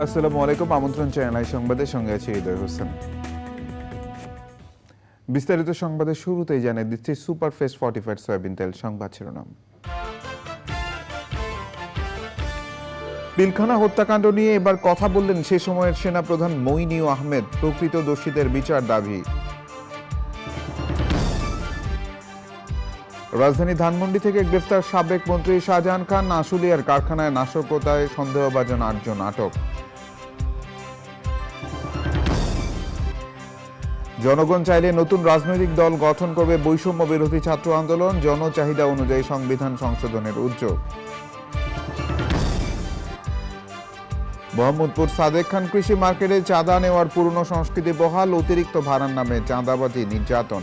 আসসালামু আলাইকুম। আমন্ত্রণ চ্যানেল সংবাদের সঙ্গে আছি হৃদয় হোসেন। বিস্তারিত সংবাদের শুরুতেই জানিয়ে দিচ্ছি সুপারফেস ফর্টিফাইড সয়াবিন তেল সংবাদ শিরোনাম। পিলখানা হত্যাকাণ্ড নিয়ে এবার কথা বললেন সে সময়ের সেনাপ্রধান মইনিউ আহমেদ। প্রকৃত দোষীদের বিচার দাবি। রাজধানী ধানমন্ডি থেকে গ্রেফতার সাবেক মন্ত্রী শাহজাহান খান। আশুলিয়ার কারখানায় নাশকতায় সন্দেহভাজন ৮ জন আটক। জনগণ চাইলে নতুন রাজনৈতিক দল গঠন করবে বৈষম্য বিরোধী ছাত্র আন্দোলন। জনচাহিদা অনুযায়ী সংবিধান সংশোধনের উদ্যোগ। মোহাম্মদপুর সাদেক খান কৃষি মার্কেটে চাঁদা নেওয়ার পুরনো সংস্কৃতি বহাল। অতিরিক্ত ভাড়ার নামে চাঁদাবাজি, নির্যাতন।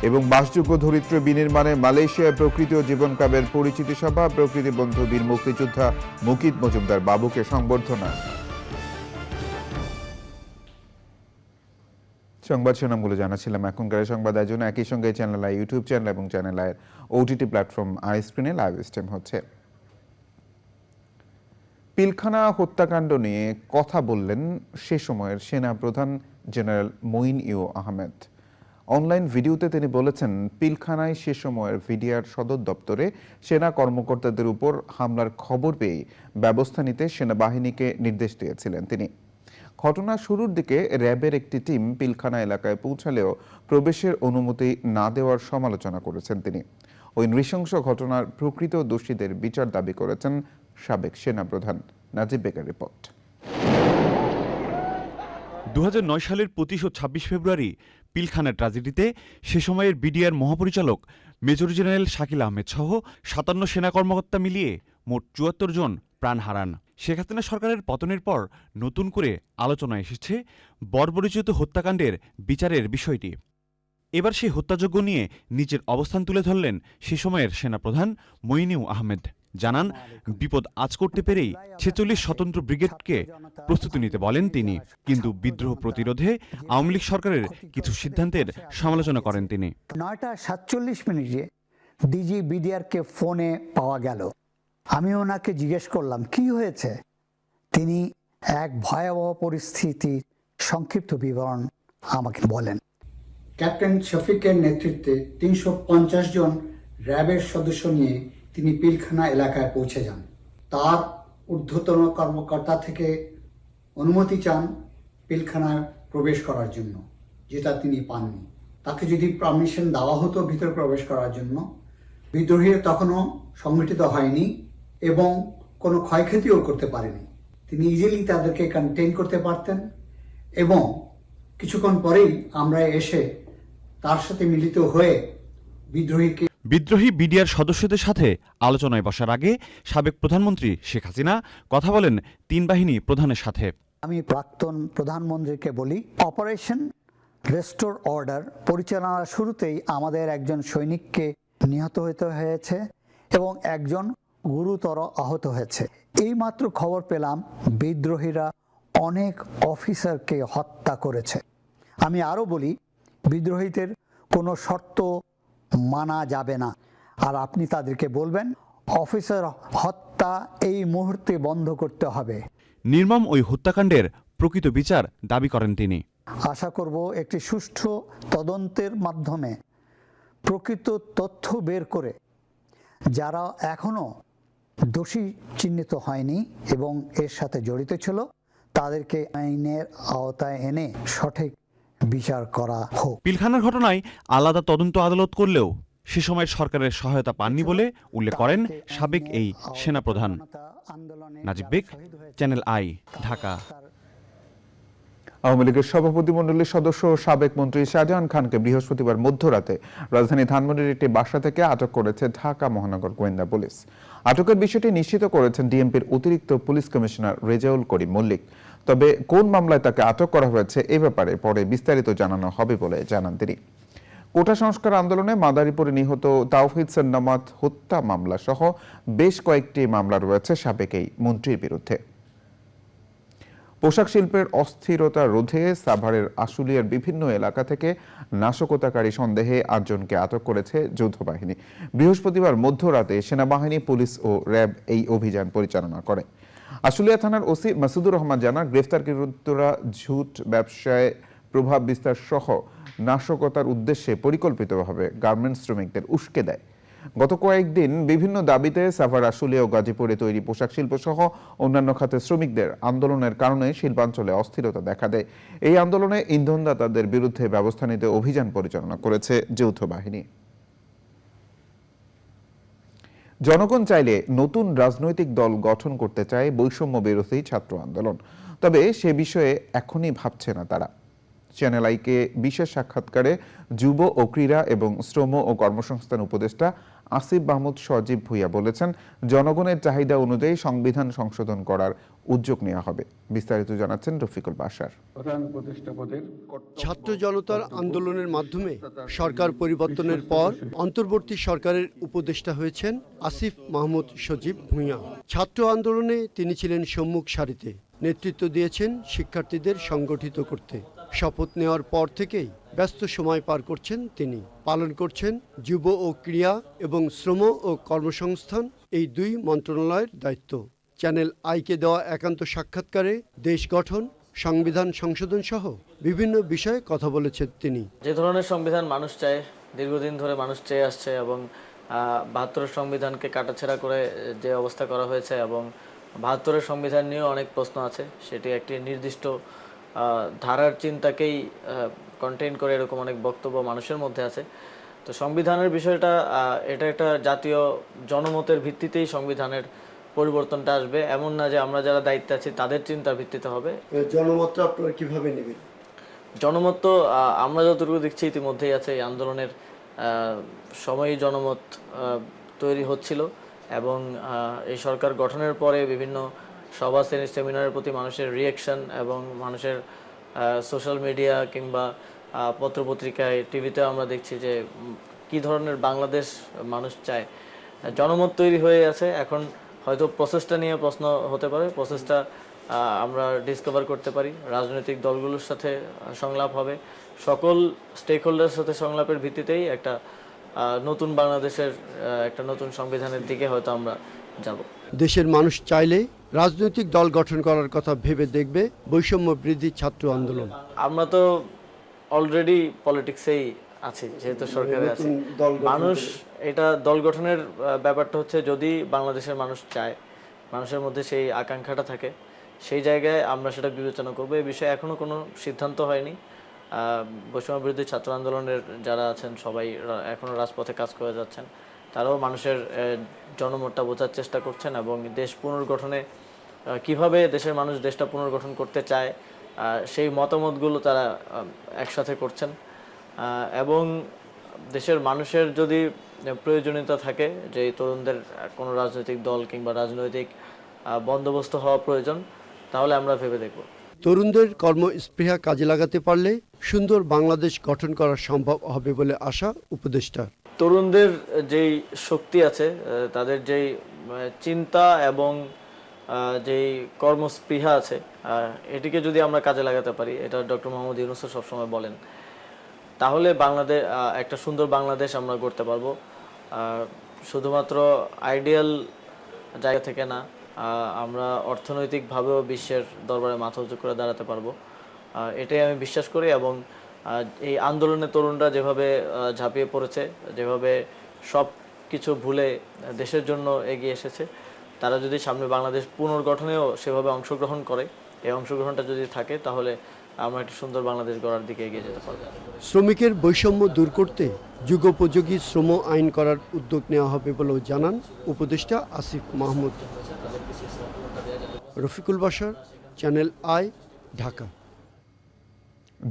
এবং বাসযোগ্য ধরিত্র বিনির্মাণে মালয়েশিয়ায় প্রকৃতি ও জীবন ক্লাবের পরিচিতি সভা। প্রকৃতি বন্ধু বীর মুক্তিযোদ্ধা মুকিত মজুমদার বাবুকে সংবর্ধনা। সংবাদ শিরোনামগুলো জানাচ্ছিলাম। এখনকার সংবাদ আয়োজন একই সঙ্গে চ্যানেল আই ইউটিউব চ্যানেল এবং চ্যানেল আইয়ের ওটিটি প্ল্যাটফর্ম আই স্ক্রিনে লাইভ স্ট্রিম হচ্ছে। পিলখানা হত্যাকাণ্ড নিয়ে কথা বললেন সে সময়ের সেনা প্রধান জেনারেল মইন-ই আহমেদ। অনলাইন ভিডিওতে তিনি বলেছেন, পিলখানায় সে সময়ের ভিডিআর সদর দপ্তরে সেনা কর্মকর্তাদের উপর হামলার খবর পেয়ে ব্যবস্থা নিতে সেনাবাহিনীকে নির্দেশ দিয়েছিলেন তিনি। ঘটনা শুরুর দিকে র্যাবের একটি টিম পিলখানা এলাকায় পৌঁছালেও প্রবেশের অনুমতি না দেওয়ার সমালোচনা করেছেন তিনি। ওই নৃশংস ঘটনার প্রকৃত দোষীদের বিচার দাবি করেছেন সাবেক সেনাপ্রধান। নাজিব বেগের রিপোর্ট। ২০০৯ সালের ২৫ ও ২৬ ফেব্রুয়ারি পিলখানা ট্র্যাজেডিতে সে সময়ের বিডিআর মহাপরিচালক মেজর জেনারেল শাকিল আহমেদ সহ ৫৭ সেনা কর্মকর্তা মিলিয়ে মোট ৭৪ জন প্রাণ হারান। শেখ হাসিনা সরকারের পতনের পর নতুন করে আলোচনায় এসেছে বর্বরোচিত হত্যাকাণ্ডের বিচারের বিষয়টি। এবার সেই হত্যাযজ্ঞ নিয়ে নিজের অবস্থান তুলে ধরলেন সে সময়ের সেনাপ্রধান মইনিউ আহমেদ। জানান, বিপদ আঁচ করতে পেরেই ৪৬ স্বতন্ত্র ব্রিগেডকে প্রস্তুতি নিতে বলেন তিনি। কিন্তু বিদ্রোহ প্রতিরোধে আওয়ামী লীগ সরকারের কিছু সিদ্ধান্তের সমালোচনা করেন তিনি। ৯টা ৪৭ ডিজি বিডিআরকে ফোনে পাওয়া গেল। আমি ওনাকে জিজ্ঞেস করলাম কি হয়েছে। তিনি এক ভয়াবহ পরিস্থিতির সংক্ষিপ্ত বিবরণ আমাকে বলেন। ক্যাপ্টেন শফিকের নেতৃত্বে ৩৫০ জন র্যাবের সদস্য নিয়ে তিনি পিলখানা এলাকায় পৌঁছে যান। তার ঊর্ধ্বতন কর্মকর্তা থেকে অনুমতি চান পিলখানায় প্রবেশ করার জন্য, যেটা তিনি পাননি। তাকে যদি পারমিশন দেওয়া হতো ভিতরে প্রবেশ করার জন্য, বিদ্রোহীরা তখনও সংগঠিত হয়নি এবং কোনো ক্ষয়ক্ষতিও করতে পারেনি। তিনি ইজিলি তাদেরকে কন্টেইন করতে পারতেন এবং কিছুক্ষণ পরেই আমরা এসে তার সাথে মিলিত হয়ে বিদ্রোহী বিডিআর সদস্যদের সাথে আলোচনায় বসার আগে সাবেক প্রধানমন্ত্রী শেখ হাসিনা কথা বলেন ৩ বাহিনী প্রধানের সাথে। আমি প্রাক্তন প্রধানমন্ত্রীকে বলি, অপারেশন রেস্টোর অর্ডার পরিচালনার শুরুতেই আমাদের একজন সৈনিককে নিহত হতে হয়েছে এবং একজন গুরুতর আহত হয়েছে। এইমাত্র খবর পেলাম বিদ্রোহীরা অনেক অফিসারকে হত্যা করেছে। আমি আরও বলি, বিদ্রোহীদের কোনো শর্ত মানা যাবে না। আর আপনি তাদেরকে বলবেন অফিসার হত্যা এই মুহূর্তে বন্ধ করতে হবে। নির্মম ওই হত্যাকাণ্ডের প্রকৃত বিচার দাবি করেন তিনি। আশা করব একটি সুষ্ঠু তদন্তের মাধ্যমে প্রকৃত তথ্য বের করে যারা এখনো দোষী চিহ্নিত হয়নি এবং এর সাথে জড়িত ছিল তাদেরকে আইনের আওতায় এনে সঠিক বিচার করা হোক। পিলখানার ঘটনায় আলাদা তদন্ত আদালত করলেও সে সময়ের সরকারের সহায়তা পাননি বলে উল্লেখ করেন সাবেক এই সেনাপ্রধান। নাজিব বেগ, চ্যানেল আই, ঢাকা। আওয়ামী লীগের সভাপতিমণ্ডলীর সদস্য ও সাবেক মন্ত্রী শাহজাহান খানকে বৃহস্পতিবার মধ্যরাতে রাজধানী ধানমন্ডির একটি বাসা থেকে আটক করেছে ঢাকা মহানগর গোয়েন্দা পুলিশ। আটকের বিষয়টি নিশ্চিত করেছেন ডিএমপির অতিরিক্ত পুলিশ কমিশনার রেজাউল করিম মল্লিক। তবে কোন মামলায় তাকে আটক করা হয়েছে এ ব্যাপারে পরে বিস্তারিত জানানো হবে বলে জানান তিনি। কোটা সংস্কার আন্দোলনে মাদারীপুরে নিহত তাওহিদ সান্নামাত হত্যা মামলা সহ বেশ কয়েকটি মামলা রয়েছে সাবেক এই মন্ত্রীর বিরুদ্ধে। পোশাক শিল্পের অস্থিরতা রোধে সাভারের আশুলিয়ার বিভিন্ন এলাকা থেকে নাশকতাকারী সন্দেহে 8 জনকে আটক করেছে যৌথ বাহিনী। বৃহস্পতিবার মধ্যরাতে সেনাবাহিনী, পুলিশ ও র্যাব এই অভিযান পরিচালনা করে। আশুলিয়া থানার ওসি মাসুদুর রহমান জানান, গ্রেফতারকৃতরা ঝুট ব্যবসায় প্রভাব বিস্তার সহ নাশকতার উদ্দেশ্যে পরিকল্পিতভাবে গার্মেন্টস শ্রমিকদের উস্কে দেয়। গত কয়েকদিন বিভিন্ন দাবিতে সাভার, আশুলিয়া ও গাজীপুরে তৈরি পোশাক শিল্প সহ অন্যান্য খাতের শ্রমিকদের আন্দোলনের কারণে শিল্পাঞ্চলে অস্থিরতা দেখা দেয়। এই আন্দোলনে ইন্ধনদাতাদের বিরুদ্ধে ব্যবস্থা নিতে অভিযান পরিচালনা করেছে যৌথ বাহিনী। জনগণ চাইলে নতুন রাজনৈতিক দল গঠন করতে চায় বৈষম্য বিরোধী ছাত্র আন্দোলন, তবে সে বিষয়ে এখনই ভাবছে না তারা। চ্যানেল আইকে বিশেষ সাক্ষাৎকারে যুব ও ক্রীড়া এবং শ্রম ও কর্মসংস্থান উপদেষ্টা আসিফ মাহমুদ সজীব ভুঁইয়া বলেছেন, জনগণের চাহিদা অনুযায়ী সংবিধান সংশোধন করার উদ্যোগ নেওয়া হবে। বিস্তারিত জানাচ্ছেন রফিকুল বাশার। ছাত্র জনতার আন্দোলনের মাধ্যমে সরকার পরিবর্তনের পর অন্তর্বর্তী সরকারের উপদেষ্টা হয়েছেন আসিফ মাহমুদ সজীব ভুঁইয়া। ছাত্র আন্দোলনে তিনি ছিলেন সম্মুখ সারিতে, নেতৃত্ব দিয়েছেন শিক্ষার্থীদের সংগঠিত করতে। শপথ নেওয়ার পর থেকেই ব্যস্ত সময় পার করছেন তিনি। পালন করছেন যুব ও ক্রীড়া এবং শ্রম ও কর্মসংস্থান এই দুই মন্ত্রণালয়ের দায়িত্ব। চ্যানেল আইকে দেওয়া একান্ত সাক্ষাৎকারে দেশ গঠন, সংবিধান সংশোধন সহ বিভিন্ন বিষয়ে কথা বলেছেন তিনি। যে ধরনের সংবিধান মানুষ চায়, দীর্ঘদিন ধরে মানুষ চেয়ে আসছে, এবং ৭২ সংবিধানকে কাটাছেঁড়া করে যে অবস্থা করা হয়েছে, এবং ৭২ সংবিধান নিয়েও অনেক প্রশ্ন আছে, সেটি একটি নির্দিষ্ট ধারার চিন্তাকেই কন্টেইন করে এরকম অনেক বক্তব্য মানুষের মধ্যে আছে। তো সংবিধানের বিষয়টা এটা একটা জাতীয় জনমতের ভিত্তিতেই সংবিধানের পরিবর্তনটা আসবে, এমন না যে আমরা যারা দায়িত্বে আছি তাদের চিন্তার ভিত্তিতে হবে। জনমতটা আপনারা কিভাবে নেবেন? জনমত তো আমরা যতটুকু দেখছি ইতিমধ্যেই আছে। এই আন্দোলনের সময়ই জনমত তৈরি হচ্ছিল, এবং এই সরকার গঠনের পরে বিভিন্ন সভা সেমিনারের প্রতি মানুষের রিয়াকশন এবং মানুষের সোশ্যাল মিডিয়া কিংবা পত্রপত্রিকায়, টিভিতেও আমরা দেখছি যে কি ধরনের বাংলাদেশ মানুষ চায়। জনমত তৈরি হয়ে আছে। এখন হয়তো প্রসেসটা নিয়ে প্রশ্ন হতে পারে, প্রসেসটা আমরা ডিসকভার করতে পারি। রাজনৈতিক দলগুলোর সাথে সংলাপ হবে, সকল স্টেক হোল্ডারের সাথে সংলাপের ভিত্তিতেই একটা নতুন বাংলাদেশের একটা নতুন সংবিধানের দিকে হয়তো আমরা যাব। দেশের মানুষ চাইলে রাজনৈতিক দল গঠন করার কথা ভেবে দেখবে বৈষম্য বৃদ্ধি ছাত্র আন্দোলন। আমরা তো অলরেডি পলিটিক্সেই আছি, যেহেতু সরকারে আছি। মানুষ এটা দল গঠনের ব্যাপারটা হচ্ছে, যদি বাংলাদেশের মানুষ চায়, মানুষের মধ্যে সেই আকাঙ্ক্ষাটা থাকে, সেই জায়গায় আমরা সেটা বিবেচনা করবো। এই বিষয়ে এখনো কোনো সিদ্ধান্ত হয়নি। বৈষম্য বিরোধী ছাত্র আন্দোলনের যারা আছেন সবাই এখনো রাজপথে কাজ করে যাচ্ছেন। তারাও মানুষের জনমতটা বোঝার চেষ্টা করছেন, এবং দেশ পুনর্গঠনে কিভাবে দেশের মানুষ দেশটা পুনর্গঠন করতে চায় সেই মতামতগুলো তারা একসাথে করছেন। এবং দেশের মানুষের যদি প্রয়োজনীয়তা থাকে যে তরুণদের কোনো রাজনৈতিক দল কিংবা রাজনৈতিক বন্দোবস্ত হওয়া প্রয়োজন, তাহলে আমরা ভেবে দেখব। তরুণদের কর্মস্পৃহা কাজে লাগাতে পারলে সুন্দর বাংলাদেশ গঠন করা সম্ভব হবে বলে আশা উপদেষ্টার। তরুণদের যেই শক্তি আছে, তাদের যেই চিন্তা এবং যেই কর্মস্পৃহা আছে, এটিকে যদি আমরা কাজে লাগাতে পারি, এটা ডক্টর মোহাম্মদ ইউনূস সবসময় বলেন, তাহলে বাংলাদেশ একটা সুন্দর বাংলাদেশ আমরা গড়তে পারবো। শুধুমাত্র আইডিয়াল জায়গা থেকে না, আমরা অর্থনৈতিকভাবেও বিশ্বের দরবারে মাথা উঁচু করে দাঁড়াতে পারবো, এটাই আমি বিশ্বাস করি। এবং এই আন্দোলনে তরুণরা যেভাবে ঝাঁপিয়ে পড়েছে, যেভাবে সব কিছু ভুলে দেশের জন্য এগিয়ে এসেছে, তারা যদি সামনে বাংলাদেশ পুনর্গঠনেও সেভাবে অংশগ্রহণ করে, এই অংশগ্রহণটা যদি থাকে, তাহলে আমরা একটা সুন্দর বাংলাদেশ গড়ার দিকে এগিয়ে যেতে পারবো। শ্রমিকের বৈষম্য দূর করতে যুগোপযোগী শ্রম আইন করার উদ্যোগ নেওয়া হবে বলেও জানান উপদেষ্টা আসিফ মাহমুদ। Rafiqul Bashar, channel I, Dhaka.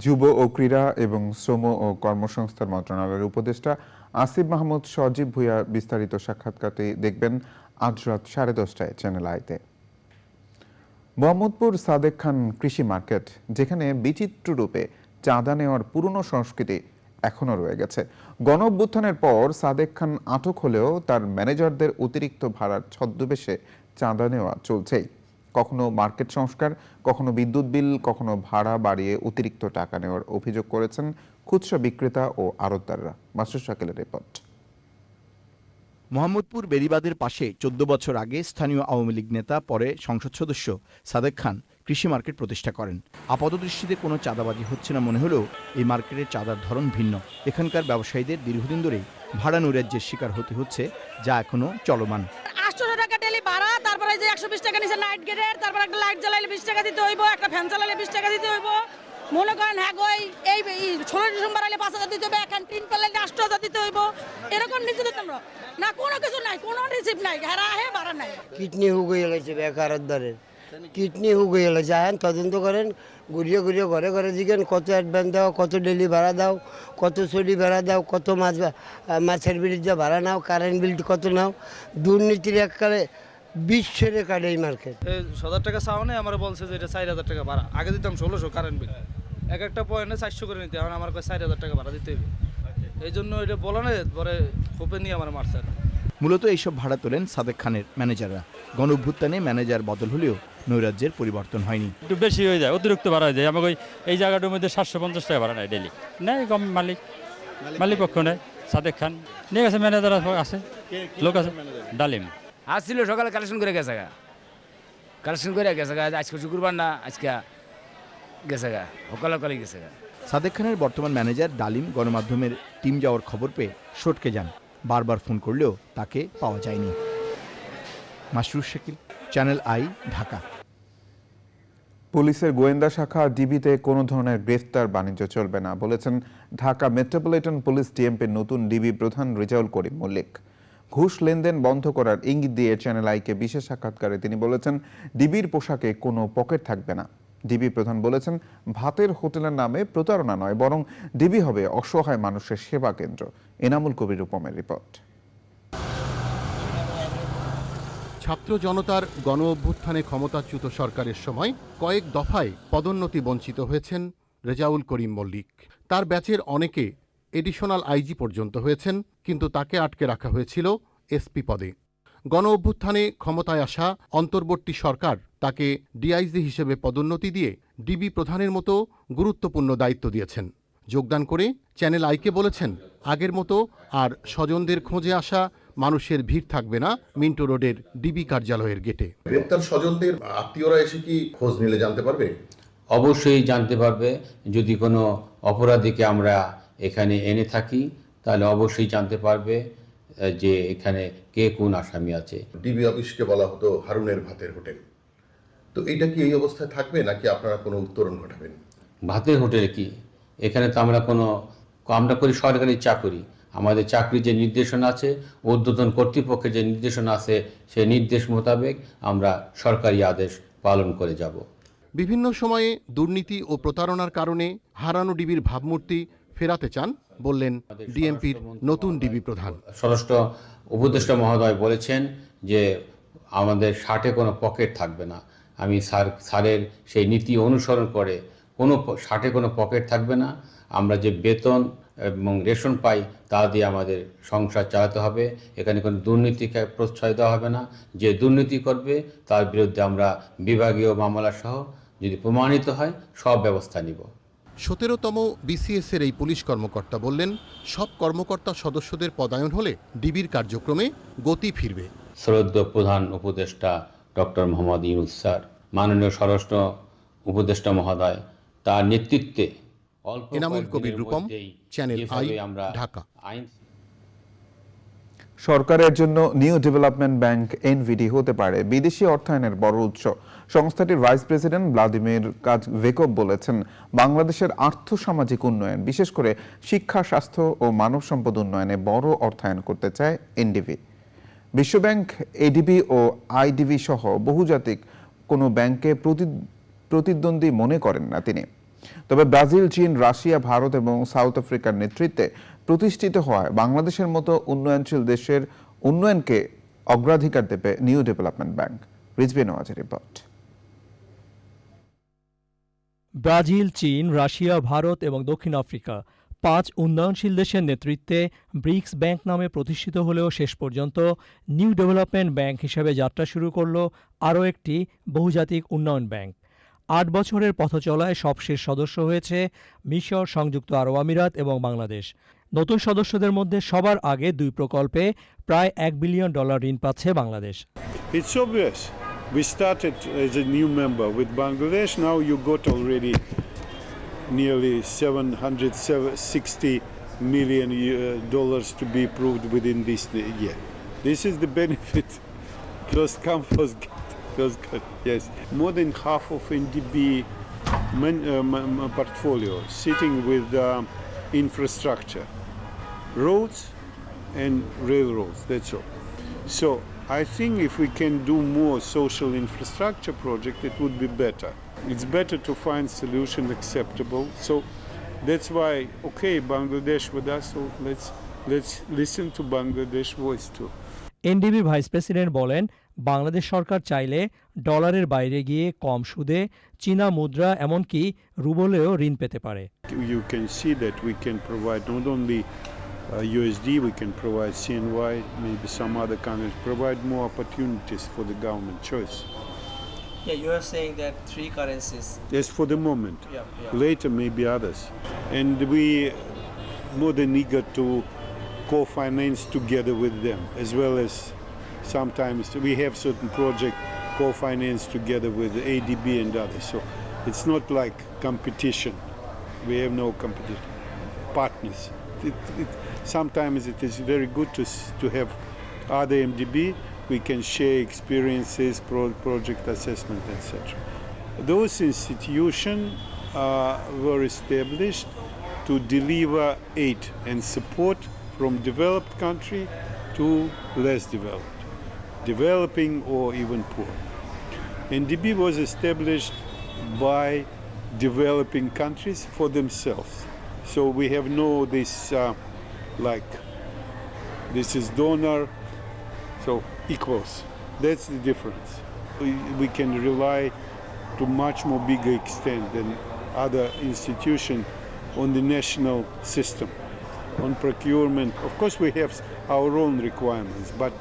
যুব ও ক্রীড়া এবং শ্রম ও কর্মসংস্থান মন্ত্রণালয়ের উপদেষ্টা আসিফ মাহমুদ সজীব ভুঁইয়া বিস্তারিত সাক্ষাৎকারটি দেখবেন আজ রাত 10:30টায় চ্যানেল আইতে। মোহাম্মদপুর সাদেক খান কৃষি মার্কেট, যেখানে বিচিত্র রূপে চাঁদা নেওয়ার পুরনো সংস্কৃতি এখনও রয়ে গেছে। গণঅভ্যুত্থানের পর সাদেক খান আটক হলেও তার ম্যানেজারদের অতিরিক্ত ভাড়ার ছদ্মবেশে চাঁদা নেওয়া চলছেই। কখনো মার্কেট সংস্কার, কখনো বিদ্যুৎ বিল, কখনো ভাড়া বাড়িয়ে অতিরিক্ত টাকা নেওয়ার অভিযোগ করেছেন খুচরা বিক্রেতা ও আড়তদাররা। মাসুদ শাকিলের রিপোর্ট। মোহাম্মদপুর বেড়িবাঁধের পাশে ১৪ বছর আগে স্থানীয় আওয়ামী লীগ নেতা, পরে সংসদ সদস্য সাদেক খান কৃষি মার্কেট প্রতিষ্ঠা করেন। আপাতদৃষ্টিতে কোনো চাঁদাবাজি হচ্ছে না মনে হলেও এই মার্কেটের চাঁদার ধরন ভিন্ন। এখানকার ব্যবসায়ীদের দীর্ঘদিন ধরেই ভাড়া নৈরাজ্যের শিকার হতে হচ্ছে, যা এখনো চলমান। 800 টাকা ডেলি ভাড়া, তারপরে যে 120 টাকা নিচে নাইট গেটের, তারপর একটা লাইট জ্বালাইলে 20 টাকা দিতে হইব, একটা ফ্যান চালাইলে 20 টাকা দিতে হইব। মনে করেন হ্যাঁ এই 16 ডিসেম্বর আইলে 5000 দিতে হবে, এখন 3 পেলাইলে 8000 দিতে হইব। এরকম নিচে দিতাম না, কোনো কিছু নাই, কোনো রিসিপ্ট নাই, হারা হে ভাড়া নাই। কিডনি হুগে গেছে বেকারের দ্বারে, কিডনি হুগে গেছে। আহেন তদন্ত করেন, ঘুরিয়ে ঘুরিয়ে ঘরে ঘরে দিকেন কত অ্যাডভান্স দাও, কত ডেলি ভাড়া দাও, কত চলি ভাড়া দাও, কত মাছের বিরুদ্ধে ভাড়া নাও, কারেন্ট বিল কত নাও। দুর্নীতির এককালে বিশ্বের কাটে এই মার্কেট। 1000 টাকা চাওয়ানে আমার বলছে যে এটা 4000 টাকা ভাড়া। আগে দিতাম 1600 কারেন্ট বিল, এক একটা পয়েন্টে 400 করে নিতে, এখন আমার 4000 টাকা ভাড়া দিতে হবে। এই জন্য এটা বলা নেই, পরে খোপে নিয়ে আমার মারছে। মূলত এইসব ভাড়া তোলেন সাদেক খানের ম্যানেজাররা। গণ অভ্যুত্থানে ম্যানেজার বদল হলেও নৈরাজ্যের পরিবর্তন হয়নি। একটু বেশি হয়ে যায়, অতিরিক্ত ভাড়া হয়ে যায়। আমাকে এই জায়গাটার মধ্যে 750 টাকা ভাড়া নেয় ডেলি। নেয় কম মালিক পক্ষ নেয়। সাদেক খান নিয়ে গেছে, ম্যানেজার আছে, লোক আছে। ডালিম আসছিল সকালে কালেকশন করে গেছে, আজকে শুক্রবার না, আজকে গেছে সকালে গেছে। সাদেক খানের বর্তমান ম্যানেজার ডালিম গণমাধ্যমের টিম যাওয়ার খবর পেয়ে সটকে যান। বারবার ফোন করলেও তাকে পাওয়া যায়নি। Masrur Shakil, channel I, Dhaka. পুলিশের গোয়েন্দা শাখা ডিবিতে কোনো ধরনের গ্রেফতার বাণিজ্য চলবে না বলেছেন ঢাকা মেট্রোপলিটন পুলিশ ডিএমপির নতুন ডিবি প্রধান রেজাউল করিম মল্লিক। ঘুষ লেনদেন বন্ধ করার ইঙ্গিত দিয়ে চ্যানেল আইকে বিশেষ সাক্ষাৎকারে তিনি বলেছেন, ডিবির পোশাকে কোনো পকেট থাকবে না। ডিবি প্রধান বলেছেন, ভাতের হোটেলের নামে প্রতারণা নয়, বরং ডিবি হবে অসহায় মানুষের সেবা কেন্দ্র। এনামুল কবির রূপমের রিপোর্ট। ছাত্র জনতার গণ অভ্যুত্থানে ক্ষমতাচ্যুত সরকারের সময় কয়েক দফায় পদোন্নতি বঞ্চিত হয়েছেন রেজাউল করিম মল্লিক। তার ব্যাচের অনেকে এডিশনাল আইজি পর্যন্ত হয়েছেন, কিন্তু তাকে আটকে রাখা হয়েছিল এসপি পদে। গণ অভ্যুত্থানে ক্ষমতায় আসা অন্তর্বর্তী সরকার তাকে ডিআইজি হিসেবে পদোন্নতি দিয়ে ডিবি প্রধানের মতো গুরুত্বপূর্ণ দায়িত্ব দিয়েছেন। যোগদান করে চ্যানেল আইকে বলেছেন, আগের মতো আর স্বজনদের খোঁজে আসা মানুষের ভিড় থাকবে না মিন্টো রোডের ডিবি কার্যালয়ের গেটে। গ্রেপ্তার স্বজনদের আত্মীয়রা এসে কি খোঁজ নিলে জানতে পারবে? অবশ্যই জানতে পারবে। যদি কোনো অপরাধীকে আমরা এখানে এনে থাকি, তাহলে অবশ্যই জানতে পারবে যে এখানে কে কোন আসামি আছে। ডিবি অফিসকে বলা হতো হারুনের ভাতের হোটেল, তো এটা কি এই অবস্থায় থাকবে নাকি আপনারা কোনো উত্তরণ ঘটাবেন? ভাতের হোটেল কি? এখানে তো আমরা করি সরকারি চাকরি। আমাদের চাকরির যে নির্দেশনা আছে, ঊর্ধ্বতন কর্তৃপক্ষের যে নির্দেশনা আছে, সেই নির্দেশ মোতাবেক আমরা সরকারি আদেশ পালন করে যাব। বিভিন্ন সময়ে দুর্নীতি ও প্রতারণার কারণে হারানো ডিবির ভাবমূর্তি ফেরাতে চান বললেন ডিএমপির নতুন ডিবি প্রধান। স্বরাষ্ট্র উপদেষ্টা মহোদয় বলেছেন যে আমাদের শার্টে কোনো পকেট থাকবে না। আমি স্যারের সেই নীতি অনুসরণ করে কোনো শার্টে কোনো পকেট থাকবে না। আমরা যে বেতন এবং রেশন পাই তা দিয়ে আমাদের সংসার চালাতে হবে। এখানে কোনো দুর্নীতিকে প্রশ্রয় দেওয়া হবে না। যে দুর্নীতি করবে তার বিরুদ্ধে আমরা বিভাগীয় মামলা সহ যদি প্রমাণিত হয় সব ব্যবস্থা নিব। 17তম বিসিএসের এই পুলিশ কর্মকর্তা বললেন, সব কর্মকর্তা সদস্যদের পদায়ন হলে ডিবির কার্যক্রমে গতি ফিরবে। শ্রদ্ধেয় প্রধান উপদেষ্টা ডক্টর মোহাম্মদ ইউনূস স্যার, মাননীয় স্বরাষ্ট্র উপদেষ্টা মহোদয়, তার নেতৃত্বে এনামুল কবির রূপম, চ্যানেল আই, ঢাকা। সরকারের জন্য নিউ ডেভেলপমেন্ট ব্যাংক এনভিডি হতে পারে বিদেশি অর্থায়নের বড় উৎস। সংস্থাটির ভাইস প্রেসিডেন্ট ভ্লাদিমির কাজভেকভ বলেছেন, বাংলাদেশের আর্থসামাজিক উন্নয়ন, বিশেষ করে শিক্ষা, স্বাস্থ্য ও মানব সম্পদ উন্নয়নে বড় অর্থায়ন করতে চায় এনডিবি। বিশ্বব্যাংক, এডিবি ও আইডিবি সহ বহুজাতিক কোনো ব্যাংকে প্রতিদ্বন্দ্বী মনে করেন না তিনি। তবে ব্রাজিল, চীন, রাশিয়া, ভারত এবং সাউথ আফ্রিকার নেতৃত্বে প্রতিষ্ঠিত হওয়ায় বাংলাদেশের মতো উন্নয়নশীল দেশের উন্নয়নকে অগ্রাধিকার দেবে নিউ ডেভেলপমেন্ট ব্যাংক। রিজভি নওয়াজের রিপোর্ট। ব্রাজিল, চীন, রাশিয়া, ভারত এবং দক্ষিণ আফ্রিকা 5 উন্নয়নশীল দেশের নেতৃত্বে ব্রিক্স ব্যাংক নামে প্রতিষ্ঠিত হলেও শেষ পর্যন্ত নিউ ডেভেলপমেন্ট ব্যাংক হিসেবে যাত্রা শুরু করল আরও একটি বহুজাতিক উন্নয়ন ব্যাংক। 8 বছরের পথচলায় সবশেষ সদস্য হয়েছে মিশর, সংযুক্ত আরব আমিরাত এবং বাংলাদেশ। নতুন সদস্যদের মধ্যে সবার আগে 2 প্রকল্পে প্রায় $1 বিলিয়ন ঋণ পাচ্ছে Bangladesh. It's obvious. We started as a new member with Bangladesh. Now you got already nearly $760 million to be approved within this year. This is the benefit. First come, first get. First get. Yes, more than half of NDB portfolio sitting with infrastructure, roads and railroads. That's all. So I think if we can do more social infrastructure project, it would be better. It's better to find solution acceptable. So that's why, okay, Bangladesh with us, so let's listen to Bangladesh voice too. এনডিবির vice president বলেন, বাংলাদেশ সরকার চাইলে ডলারের বাইরে গিয়ে কম সুদে চীনা মুদ্রা এমনকি রুবলেও ঋণ পেতে পারে। You can see that we can provide not only USD, we can provide CNY, maybe some other countries, provide more opportunities for the government choice. Yeah, you are saying that 3 currencies. Yes, for the moment. Yeah. Later, maybe others. And we more than eager to co-finance together with them, as well as sometimes we have certain project co-finance together with ADB and others. So it's not like competition. We have no competition. Partners. Sometimes it is very good to have other MDB. We can share experiences, project assessment, etc. Those institutions were established to deliver aid and support from developed country to less developed, developing or even poor. NDB was established by developing countries for themselves. So we have no this like this is donor, so equals. That's the difference. We can rely to much more bigger extent than other institutions on the national system, on procurement. Of course, we have our own requirements, but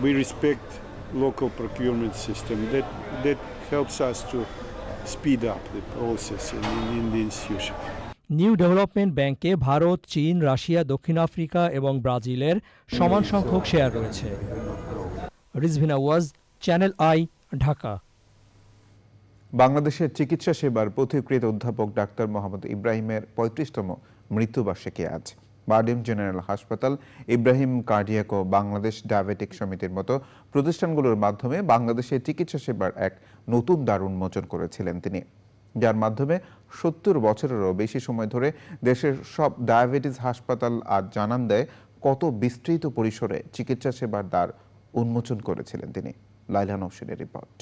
we respect local procurement system. That helps us to speed up the process in the institution. New development ব্যাংকে ভারত, চীন, Russia, দক্ষিণ Africa এবং ব্রাজিলের সমান সংখ্যক share রয়েছে। রিজভিনা ওয়াজ, channel I, Dhaka. বাংলাদেশের চিকিৎসা সেবার পথিকৃৎ অধ্যাপক ডাক্তার মোহাম্মদ ইব্রাহিমের 35তম মৃত্যুবার্ষিকী আজ। বারডেম জেনারেল হাসপাতাল, ইব্রাহিম কার্ডিয়াক ও বাংলাদেশ ডায়াবেটিক সমিতির মতো প্রতিষ্ঠানগুলোর মাধ্যমে বাংলাদেশের চিকিৎসা সেবার এক নতুন দ্বার উন্মোচন করেছিলেন তিনি, যার মাধ্যমে 70 বছরেরও বেশি সময় ধরে দেশের সব ডায়াবেটিস হাসপাতাল আজ জানান দেয় কত বিস্তৃত পরিসরে চিকিৎসা সেবার দ্বার উন্মোচন করেছিলেন তিনি। লাইলা নওশিনের রিপোর্ট।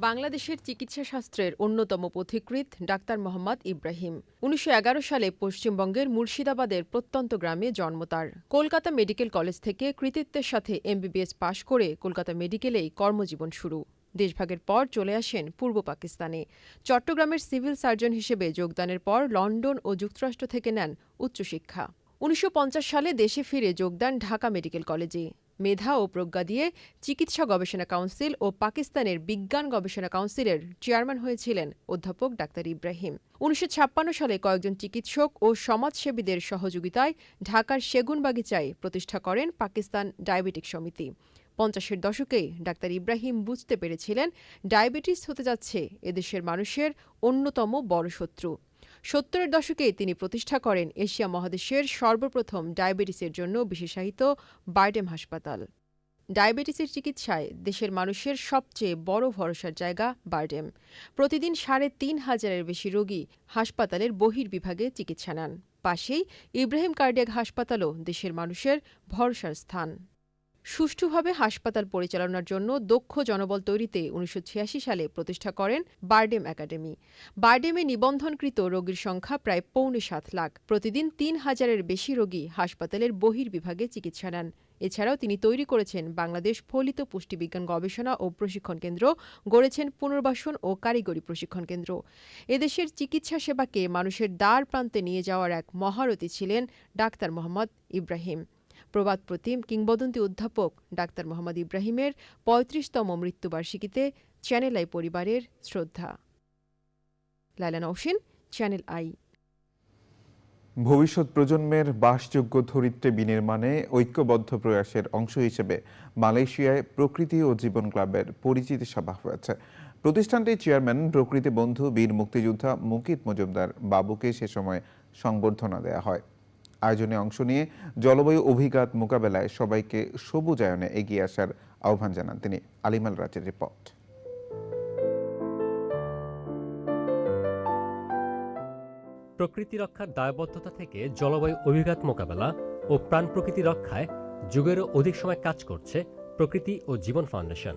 বাংলাদেশের চিকিৎসা শাস্ত্রের অন্যতম পথিকৃৎ ডাক্তার মোহাম্মদ ইব্রাহিম 1911 সালে পশ্চিমবঙ্গের মুর্শিদাবাদের প্রত্যন্ত গ্রামে জন্ম তার। কলকাতা মেডিকেল কলেজ থেকে কৃতিত্বের সাথে MBBS পাশ করে কলকাতা মেডিকেলেই কর্মজীবন শুরু। দেশভাগের পর চলে আসেন পূর্ব পাকিস্তানে। চট্টগ্রামের সিভিল সার্জন হিসেবে যোগদানের পর লন্ডন ও যুক্তরাষ্ট্র থেকে নেন উচ্চশিক্ষা। 1950 সালে দেশে ফিরে যোগদান ঢাকা মেডিকেল কলেজে। মেধা ও প্রজ্ঞা দিয়ে চিকিৎসা গবেষণা কাউন্সিল ও পাকিস্তানের বিজ্ঞান গবেষণা কাউন্সিলের চেয়ারম্যান হয়েছিলেন অধ্যাপক ডাক্তার ইব্রাহিম। 1956 সালে কয়েকজন চিকিৎসক ও সমাজসেবীদের সহযোগিতায় ঢাকার সেগুনবাগিচায় প্রতিষ্ঠা করেন পাকিস্তান ডায়াবেটিক সমিতি। 50-এর দশকেই ডাক্তার ইব্রাহিম বুঝতে পেরেছিলেন ডায়াবেটিস হতে যাচ্ছে এদেশের মানুষের অন্যতম বড় শত্রু। 70-এর দশকে তিনি প্রতিষ্ঠা করেন এশিয়া মহাদেশের সর্বপ্রথম ডায়াবেটিসের জন্য বিশেষায়িত বারডেম হাসপাতাল। ডায়াবেটিসের চিকিৎসায় দেশের মানুষের সবচেয়ে বড় ভরসার জায়গা বারডেম। প্রতিদিন 3,500-এর বেশি রোগী হাসপাতালের বহির্বিভাগে চিকিৎসা নেন। পাশেই ইব্রাহিম কার্ডিয়াক হাসপাতালও দেশের মানুষের ভরসার স্থান। সুষ্ঠুভাবে হাসপাতাল পরিচালনার জন্য দক্ষ জনবল তৈরিতে ১৯৮৬ সালে প্রতিষ্ঠা করেন বারডেম একাডেমি। বারডেমে নিবন্ধনকৃত রোগীর সংখ্যা প্রায় ৭.৫ লাখ। প্রতিদিন ৩,০০০-এর বেশি রোগী হাসপাতালের বহির্বিভাগে চিকিৎসা নেন। এছাড়াও তিনি তৈরি করেছেন বাংলাদেশ ফলিত পুষ্টিবিজ্ঞান গবেষণা ও প্রশিক্ষণ কেন্দ্র, গড়েছেন পুনর্বাসন ও কারিগরি প্রশিক্ষণ কেন্দ্র। এদেশের চিকিৎসা সেবাকে মানুষের দ্বার প্রান্তে নিয়ে যাওয়ার এক মহারথী ছিলেন ডাক্তার মোহাম্মদ ইব্রাহিম। প্রবাদ প্রতিম কিংবদন্তি অধ্যাপক ডাক্তার মোহাম্মদ ইব্রাহিমের ৩৫তম মৃত্যুবার্ষিকীতে চ্যানেল আই পরিবারের শ্রদ্ধা। Laila Nowshin, channel I. ভবিষ্যৎ প্রজন্মের বাসযোগ্য ধরিত্রী বিনির্মাণে ঐক্যবদ্ধ প্রয়াসের অংশ হিসেবে মালয়েশিয়ায় প্রকৃতি ও জীবন ক্লাবের পরিচিতি সভা হয়েছে। প্রতিষ্ঠানটির চেয়ারম্যান প্রকৃতি বন্ধু বীর মুক্তিযোদ্ধা মুকিত মজুমদার বাবুকে সে সময় সংবর্ধনা দেয়া হয়। আয়োজনে অংশ নিয়ে জলবায়ু অভিঘাত মোকাবেলায় সবাইকে সবুজায়নে এগিয়ে আসার আহ্বান জানান তিনি। আলিমাল রাজের রিপোর্ট। প্রকৃতি রক্ষার দায়বদ্ধতা থেকে জলবায়ু অভিঘাত মোকাবেলা ও প্রাণ প্রকৃতি রক্ষায় যুগেরও অধিক সময় কাজ করছে প্রকৃতি ও জীবন ফাউন্ডেশন।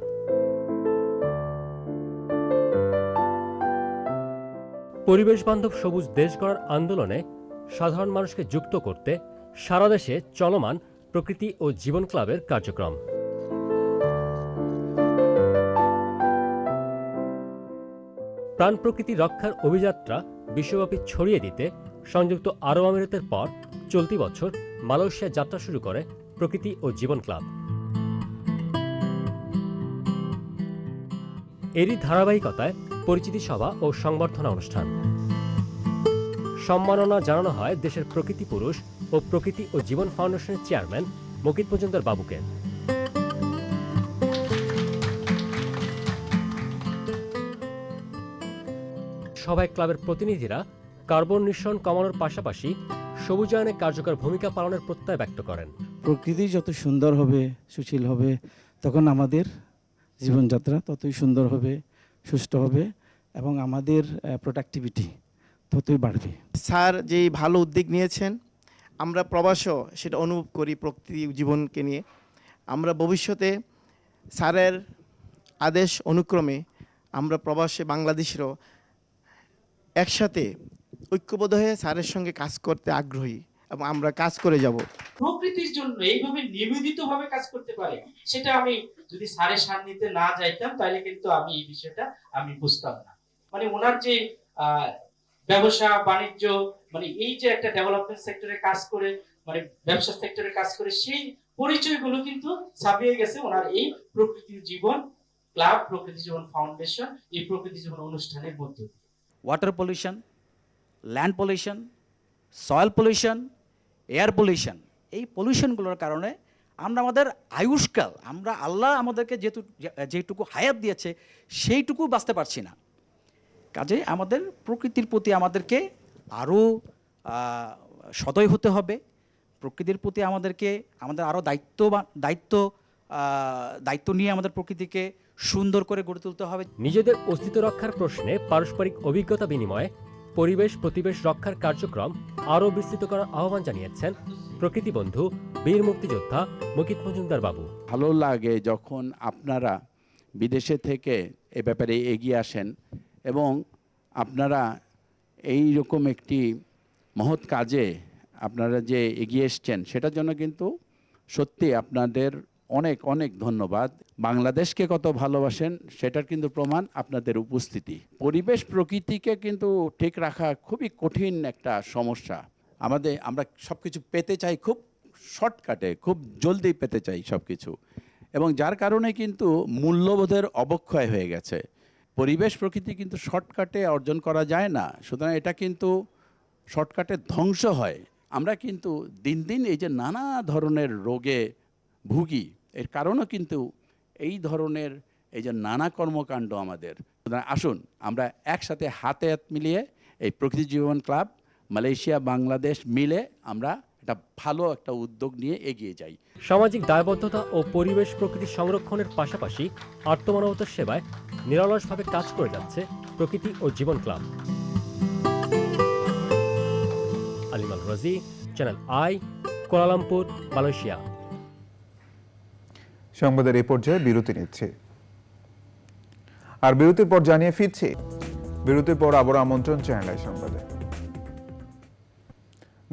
পরিবেশ বান্ধব সবুজ দেশ গড়ার আন্দোলনে সাধারণ মানুষকে যুক্ত করতে সারা দেশে চলমান প্রকৃতি ও জীবন ক্লাবের কার্যক্রম। প্রাণ প্রকৃতি রক্ষার অভিযাত্রা বিশ্বব্যাপী ছড়িয়ে দিতে সংযুক্ত আরব আমিরাতের পর চলতি বছর মালয়েশিয়া যাত্রা শুরু করে প্রকৃতি ও জীবন ক্লাব। এরই ধারাবাহিকতায় পরিচিতি সভা ও সংবর্ধনা অনুষ্ঠান। সম্মাননা জানানো হয় দেশের প্রকৃতি পুরুষ ও প্রকৃতি ও জীবন ফাউন্ডেশনের চেয়ারম্যান মুকিত মজুমদার বাবুকে। সভায় ক্লাবের প্রতিনিধিরা কার্বন নিঃসরণ কমানোর পাশাপাশি সবুজায়নে কার্যকর ভূমিকা পালনের প্রত্যয় ব্যক্ত করেন। প্রকৃতি যত সুন্দর হবে, সুশীল হবে, তখন আমাদের জীবনযাত্রা ততই সুন্দর হবে, সুষ্ঠু হবে এবং আমাদের প্রোডাক্টিভিটি ততই বাড়বে। স্যার যেই ভালো উদ্যোগ নিয়েছেন, আমরা প্রবাসও সেটা অনুভব করি প্রকৃতি জীবনকে নিয়ে। আমরা ভবিষ্যতে স্যারের আদেশ অনুক্রমে আমরা প্রবাসে বাংলাদেশেরও একসাথে ঐক্যবদ্ধ হয়ে স্যারের সঙ্গে কাজ করতে আগ্রহী এবং আমরা কাজ করে যাব। প্রকৃতির জন্য এইভাবে নিবেদিতভাবে কাজ করতে পারে, সেটা আমি যদি স্যারের সান্নিধ্যে না যাইতাম তাহলে কিন্তু আমি এই বিষয়টা আমি বুঝতাম না। মানে ওনার যে ব্যবসা বাণিজ্য, মানে এই যে একটা ডেভেলপমেন্ট সেক্টরে কাজ করে, মানে ব্যবসা সেক্টরে কাজ করে, সেই পরিচয়গুলো কিন্তু ছাপিয়ে গেছে ওনার এই প্রকৃতি জীবন ক্লাব, প্রকৃতি জীবন ফাউন্ডেশন, এই প্রকৃতি জীবন অনুষ্ঠানের মধ্যে। Water pollution, land pollution, soil pollution, air pollution, এই পলিউশনগুলোর কারণে আমরা আমাদের আয়ুষ্কাল, আমরা আল্লাহ আমাদেরকে যেটুকু হায়াত দিয়েছে সেইটুকু বাঁচতে পারছি না। কাজে আমাদের প্রকৃতির প্রতি আমাদেরকে আরও সদয় হতে হবে। প্রকৃতির প্রতি আমাদের আরও দায়িত্ব নিয়ে আমাদের প্রকৃতিকে সুন্দর করে গড়ে তুলতে হবে। নিজেদের অস্তিত্ব রক্ষার প্রশ্নে পারস্পরিক অভিজ্ঞতা বিনিময়ে পরিবেশ প্রতিবেশ রক্ষার কার্যক্রম আরও বিস্তৃত করার আহ্বান জানিয়েছেন প্রকৃতি বন্ধু বীর মুক্তিযোদ্ধা মুকিত মজুমদার বাবু। ভালো লাগে যখন আপনারা বিদেশে থেকে এ ব্যাপারে এগিয়ে আসেন এবং আপনারা এই রকম একটি মহৎ কাজে আপনারা যে এগিয়ে এসছেন, সেটার জন্য কিন্তু সত্যি আপনাদের অনেক অনেক ধন্যবাদ। বাংলাদেশকে কত ভালোবাসেন সেটার কিন্তু প্রমাণ আপনাদের উপস্থিতি। পরিবেশ প্রকৃতিকে কিন্তু ঠিক রাখা খুবই কঠিন একটা সমস্যা। আমরা সব কিছু পেতে চাই খুব শর্টকাটে, খুব জলদি পেতে চাই সব কিছু, এবং যার কারণে কিন্তু মূল্যবোধের অবক্ষয় হয়ে গেছে। পরিবেশ প্রকৃতি কিন্তু শর্টকাটে অর্জন করা যায় না, সুতরাং এটা কিন্তু শর্টকাটে ধ্বংস হয়। আমরা কিন্তু দিন দিন এই যে নানা ধরনের রোগে ভুগি, এর কারণও কিন্তু এই ধরনের এই যে নানা কর্মকাণ্ড আমাদের। আসুন আমরা একসাথে হাতে হাত মিলিয়ে এই প্রকৃতি জীবন ক্লাব, মালয়েশিয়া, বাংলাদেশ মিলে আমরা একটা ভালো একটা উদ্যোগ নিয়ে এগিয়ে যাই। সামাজিক দায়বদ্ধতা ও পরিবেশ প্রকৃতি সংরক্ষণের পাশাপাশি আত্মমানবতার সেবায় নিরলসভাবে কাজ করে যাচ্ছে প্রকৃতি ও জীবন ক্লাব। আলিমাল রাজি, চ্যানেল আই, কুয়ালালামপুর, মালয়েশিয়া। সংবাদের এই পর্যায়ে বিরতি নিচ্ছে, আর বিরতির পর জানিয়ে ফিরছি। বিরতির পর আবার আমন্ত্রণ চ্যানেল সংবাদে।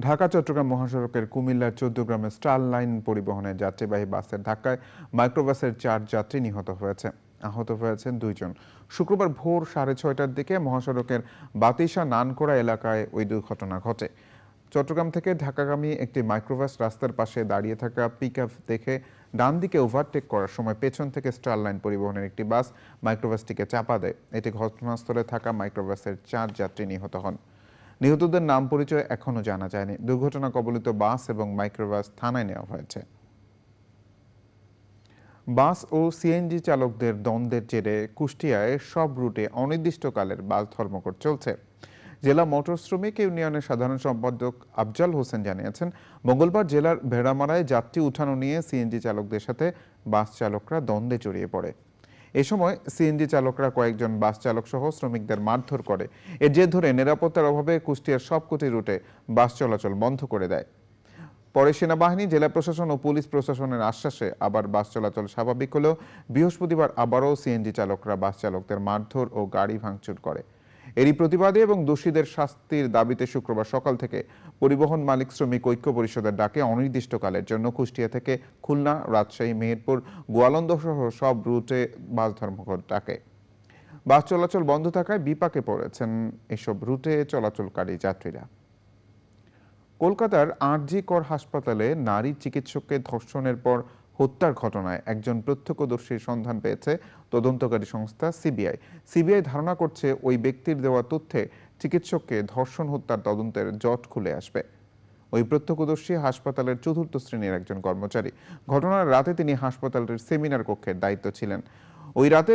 ঢাকা চট্টগ্রাম মহাসড়কের কুমিল্লার 14 গ্রামে স্টার লাইন পরিবহনের যাত্রীবাহী বাসের ধাক্কায় মাইক্রোবাসের 4 যাত্রী নিহত হয়েছে, আহত হয়েছেন 2 জন। শুক্রবার ভোর 6:30টার দিকে মহাসড়কের বাতিসা নানকোড়া এলাকায় ওই দুর্ঘটনা ঘটে। চট্টগ্রাম থেকে ঢাকাগামী একটি মাইক্রোবাস রাস্তার পাশে দাঁড়িয়ে থাকা পিকআপ দেখে ডান দিকে ওভারটেক করার সময় পেছন থেকে স্টার লাইন পরিবহনের একটি বাস মাইক্রোবাসটিকে চাপা দেয়। এতে ঘটনাস্থলে থাকা মাইক্রোবাসের 4 যাত্রী নিহত হন। নিহতদের নাম পরিচয় এখনো জানা যায়নি। দুর্ঘটনা কবলিত বাস এবং মাইক্রোবাস থানায় নেওয়া হয়েছে। বাস ও সিএনজি চালকদের দ্বন্দ্বের জেরে কুষ্টিয়ায় সব রুটে অনির্দিষ্টকালের বাস ধর্মঘট চলছে। জেলা মোটর শ্রমিক ইউনিয়নের সাধারণ সম্পাদক আফজাল হোসেন জানিয়েছেন, মঙ্গলবার জেলার ভেড়ামারায় যাত্রী উঠানো নিয়ে সিএনজি চালকদের সাথে বাস চালকরা দ্বন্দ্বে জড়িয়ে পড়ে। এ সময় সিএনজি চালকরা কয়েকজন বাস চালক সহ শ্রমিকদের মারধর করে। এর জের ধরে নিরাপত্তার অভাবে কুষ্টিয়ার সবকটি রুটে বাস চলাচল বন্ধ করে দেয়। পরে সেনাবাহিনী, জেলা প্রশাসন ও পুলিশ প্রশাসনের আশ্বাসে আবার বাস চলাচল স্বাভাবিক হলেও বৃহস্পতিবার আবারও সিএনজি চালকরা বাস চালকদের মারধর ও গাড়ি ভাঙচুর করে। এরই প্রতিবাদে এবং দোষীদের শাস্তির দাবিতে শুক্রবার সকাল থেকে পরিবহন মালিক শ্রমিক ঐক্য পরিষদের ডাকে অনির্দিষ্টকালের জন্য কুষ্টিয়া থেকে খুলনা, রাজশাহী, মেহেরপুর, গোয়ালন্দ সহ সব রুটে বাস ধর্মঘট ডাকে। বাস চলাচল বন্ধ থাকায় বিপাকে পড়েছেন এসব রুটে চলাচলকারী যাত্রীরা। কলকাতার আরজি কর হাসপাতালে নারী চিকিৎসককে ধর্ষণের পর হত্যার ঘটনায় একজন প্রত্যক্ষদর্শীর সন্ধান পেয়েছে তদন্তকারী সংস্থা সিবিআই। সিবিআই ধারণা করছে ওই ব্যক্তির দেওয়া তথ্যে চিকিৎসককে ধর্ষণ হত্যার তদন্তের জট খুলে আসবে। ওই প্রত্যক্ষদর্শী হাসপাতালের 4র্থ শ্রেণীর একজন কর্মচারী। ঘটনার রাতে তিনি হাসপাতালটির সেমিনার কক্ষের দায়িত্ব ছিলেন। ওই রাতে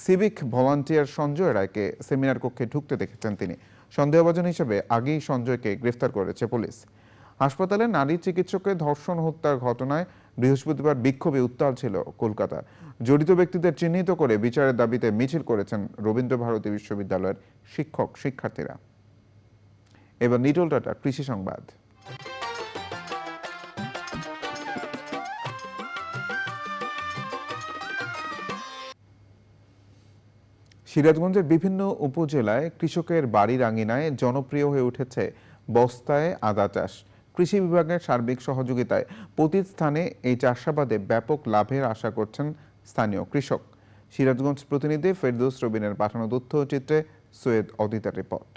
সিভিক ভলান্টিয়ার সঞ্জয় রায়কে সেমিনার কক্ষে ঢুকতে দেখেছেন তিনি। সন্দেহভাজন হিসেবে আগেই সঞ্জয়কে গ্রেফতার করেছে পুলিশ। হাসপাতালে নারী চিকিৎসককে ধর্ষণ হত্যার ঘটনায় বৃহস্পতিবার বিক্ষোভে উত্তাল ছিল কলকাতা। জড়িত ব্যক্তিদের চিহ্নিত করে বিচারের দাবিতে মিছিল করেছেন রবীন্দ্রভারতী বিশ্ববিদ্যালয়ের শিক্ষক শিক্ষার্থীরা। এবার নিটল টাটা কৃষি সংবাদ। সিরাজগঞ্জের বিভিন্ন উপজেলায় কৃষকের বাড়ির আঙিনায় জনপ্রিয় হয়ে উঠেছে বস্তায় আদা চাষ। কৃষি বিভাগের সার্বিক সহযোগিতায় প্রতি স্থানে এই চাষাবাদে ব্যাপক লাভের আশা করছেন স্থানীয় কৃষক। সিরাজগঞ্জ প্রতিনিধি ফেরদৌস রবিনের পাঠানো তথ্যচিত্রে সৈয়দ অদিতার রিপোর্ট।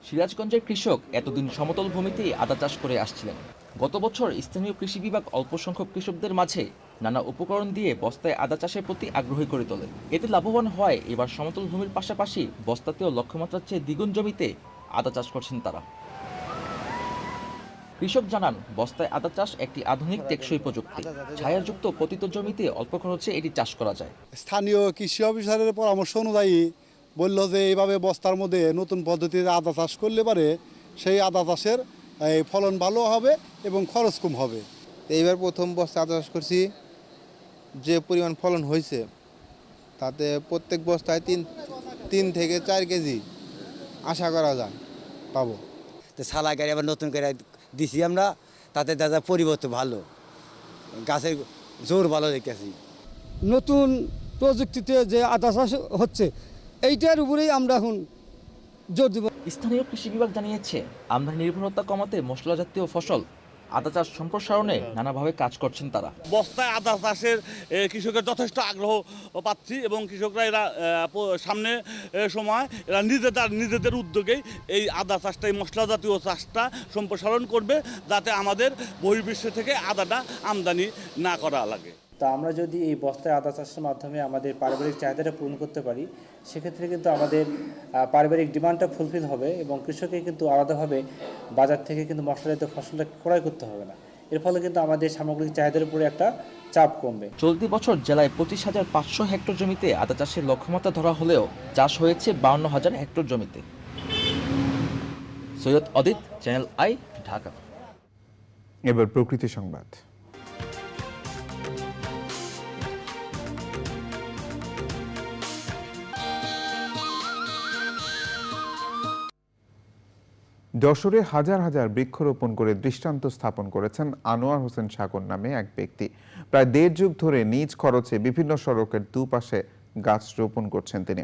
সিরাজগঞ্জের কৃষক এতদিন সমতল ভূমিতেই আদা চাষ করে আসছিলেন। গত বছর স্থানীয় কৃষি বিভাগ অল্প সংখ্যক কৃষকদের মাঝে নানা উপকরণ দিয়ে বস্তায় আদা চাষের প্রতি আগ্রহী করে তোলে। এতে লাভবান হয় এবার সমতল ভূমির পাশাপাশি বস্তাতেও লক্ষ্যমাত্রার চেয়ে দ্বিগুণ জমিতে আদা চাষ করছেন তারা। কৃষক জানান, বস্তায় আদা চাষ একটি আধুনিক টেকসই প্রযুক্তি। ছায়াযুক্ত পতিত জমিতে অল্প খরচে এটি চাষ করা যায়। স্থানীয় কৃষি অফিসারের পরামর্শ অনুযায়ী বলল যে এইভাবে বস্তার মধ্যে নতুন পদ্ধতিতে আদা চাষ করলে পারে সেই আদা চাষের ফলন ভালো হবে এবং খরচ কম হবে। এইবার প্রথম বস্তা আদা চাষ করছি, যে পরিমাণ ফলন হয়েছে তাতে প্রত্যেক বস্তায় 3 থেকে 4 কেজি আশা করা যায় পাবো। তো সালা গাড়ি আবার নতুন করে দিছি আমরা, তাতে দাদা পরিবর্তন ভালো, গাছের জোর ভালো দেখতেছি। নতুন প্রযুক্তিতে যে আদা চাষ হচ্ছে এইটার উপরেই আমরা এখন জোর দেব। স্থানীয় কৃষি বিভাগ জানিয়েছে, আমদানি নির্ভরতা কমাতে মশলা জাতীয় ফসল আদা চাষ সম্প্রসারণে নানাভাবে কাজ করছেন তারা। বস্তায় আদা চাষের কৃষকের যথেষ্ট আগ্রহ পাচ্ছি এবং কৃষকরা এরা সামনে সময় এরা নিজেদের উদ্যোগেই এই আদা চাষটা, এই মশলা জাতীয় চাষটা সম্প্রসারণ করবে, যাতে আমাদের বহির্বিশ্ব থেকে আদাটা আমদানি না করা লাগে। তা আমরা যদি এই বস্তায় আদা চাষের মাধ্যমে আমাদের পারিবারিক চাহিদাটা পূরণ করতে পারি, সেক্ষেত্রে কিন্তু আমাদের পারিবারিক ডিমান্ডটা ফুলফিল হবে এবং কৃষককে কিন্তু আলাদাভাবে বাজার থেকে কিন্তু মশলাজাতীয় ফসলটা ক্রয় করতে হবে না। এর ফলে কিন্তু আমাদের সামগ্রিক চাহিদার উপরে একটা চাপ কমবে। চলতি বছর জেলায় 25,500 হেক্টর জমিতে আদা চাষের লক্ষ্যমাত্রা ধরা হলেও চাষ হয়েছে 52,000 হেক্টর জমিতে। সৈয়দ অদিত, চ্যানেল আই, ঢাকা। এবার প্রকৃতি সংবাদ। যশোরে হাজার হাজার বৃক্ষরোপণ করে দৃষ্টান্ত স্থাপন করেছেন আনোয়ার হোসেন সাগর নামে এক ব্যক্তি। প্রায় 1.5 যুগ ধরে নিজ খরচে বিভিন্ন সড়কের দুপাশে গাছ রোপণ করছেন তিনি।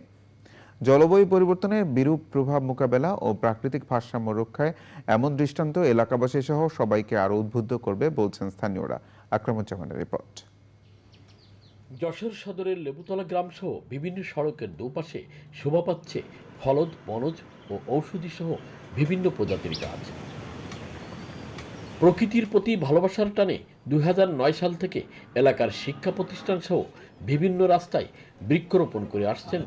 জলবায়ু পরিবর্তনের বিরূপ প্রভাব মোকাবেলা ও প্রাকৃতিক ভারসাম্য রক্ষায় এমন দৃষ্টান্ত এলাকাবাসী সহ সবাইকে আরো উদ্বুদ্ধ করবে বলছেন স্থানীয়রা। আকরামুজ্জামানের রিপোর্ট। যশোর সদরের লেবুতলা গ্রাম সহ বিভিন্ন সড়কের দুপাশে শোভা পাচ্ছে ফলদ, বনজ ও ঔষধি সহ বিভিন্ন প্রজাতির গাছ। প্রকৃতির প্রতি ভালোবাসার টানে 2009 সাল থেকে এলাকার শিক্ষা প্রতিষ্ঠান সহ বিভিন্ন রাস্তায় বৃক্ষরোপণ করে আসছেন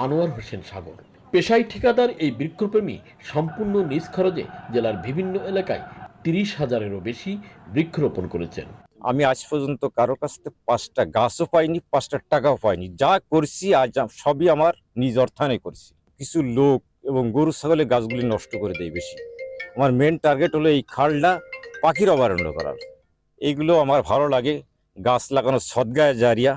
আনোয়ার হোসেন সাগর। পেশায় ঠিকাদার এই বৃক্ষপ্রেমী সম্পূর্ণ নিজ খরচে জেলার বিভিন্ন এলাকায় 30,000-এরও বেশি বৃক্ষরোপণ করেছেন। আমি আজ পর্যন্ত কারো কাছ থেকে 5টা গাছও পাইনি, 5টা টাকাও পাইনি। যা করছি আজ সবই আমার নিজ অর্থায়নে করছি। কিছু লোক এবং গরু ছাগলের গাছগুলি নষ্ট করে দেয় বেশি। আমার মেন টার্গেট হলো এই খালটা পাখির অভয়ারণ্য করার। এইগুলো আমার ভালো লাগে। গাছ লাগানো সদগায়ে জারিয়া,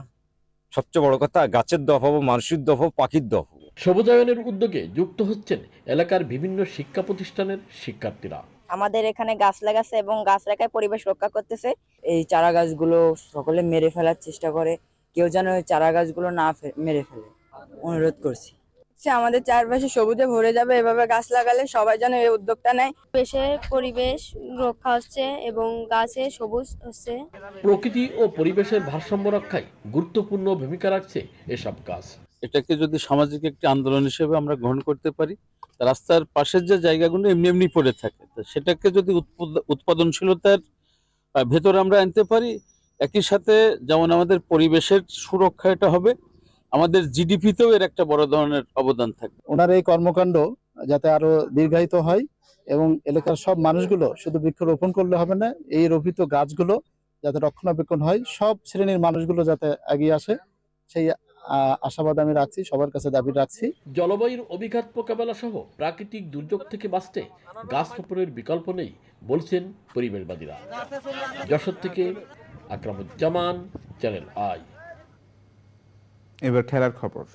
সবচেয়ে বড় কথা গাছের দফ হবো, মানুষের দফ হবো, পাখির দফ হবো। সবুজায়নের উদ্যোগে যুক্ত হচ্ছেন এলাকার বিভিন্ন শিক্ষা প্রতিষ্ঠানের শিক্ষার্থীরা। আমাদের এখানে গাছ লাগাচ্ছে এবং গাছ রাখায় পরিবেশ রক্ষা করতেছে। এই চারা গাছগুলো সকলে মেরে ফেলার চেষ্টা করে, কেউ যেন ওই চারা গাছগুলো না মেরে ফেলে অনুরোধ করছি। আমাদের চারপাশে সবুজে ভরে যাবে, এভাবে গাছ লাগালে সবাই যেন এই উদ্যোগটা নেয়। পরিবেশ রক্ষা হচ্ছে এবং গাছে সবুজ হচ্ছে। প্রকৃতি ও পরিবেশের ভারসাম্য রক্ষায় গুরুত্বপূর্ণ ভূমিকা রাখছে এসব গাছ। এটাকে যদি সামাজিক একটি আন্দোলন হিসেবে আমরা গ্রহণ করতে পারি, রাস্তার পাশের যে জায়গাগুলো এমনি এমনি পড়ে থাকে, তো সেটাকে যদি উৎপাদনশীলতার ভেতরে আমরা আনতে পারি, একই সাথে যেমন আমাদের পরিবেশের সুরক্ষা এটা হবে, আমাদের জিডিপিতেও এর একটা বড় ধরনের অবদান থাকবে। ওনার এই কর্মকাণ্ড যাতে আরো দীর্ঘায়িত হয় এবং এলাকার সব মানুষগুলো শুধু বৃক্ষরোপণ করলে হবে না, এই রোপিত গাছগুলো যাতে রক্ষণাবেক্ষণ হয়, সব শ্রেণীর মানুষগুলো যাতে এগিয়ে আসে, সেই আশাবাদ আমি রাখছি, সবার কাছে দাবি রাখছি। জলবায়ুর অভিঘাত মোকাবেলা সহ প্রাকৃতিক দুর্যোগ থেকে বাঁচতে গাছ রোপণের বিকল্প নেই বলছেন পরিবেশবাদীরা। যশোর থেকে আকরামুজ্জামান, চ্যানেল আই। এবার খেলার খবর।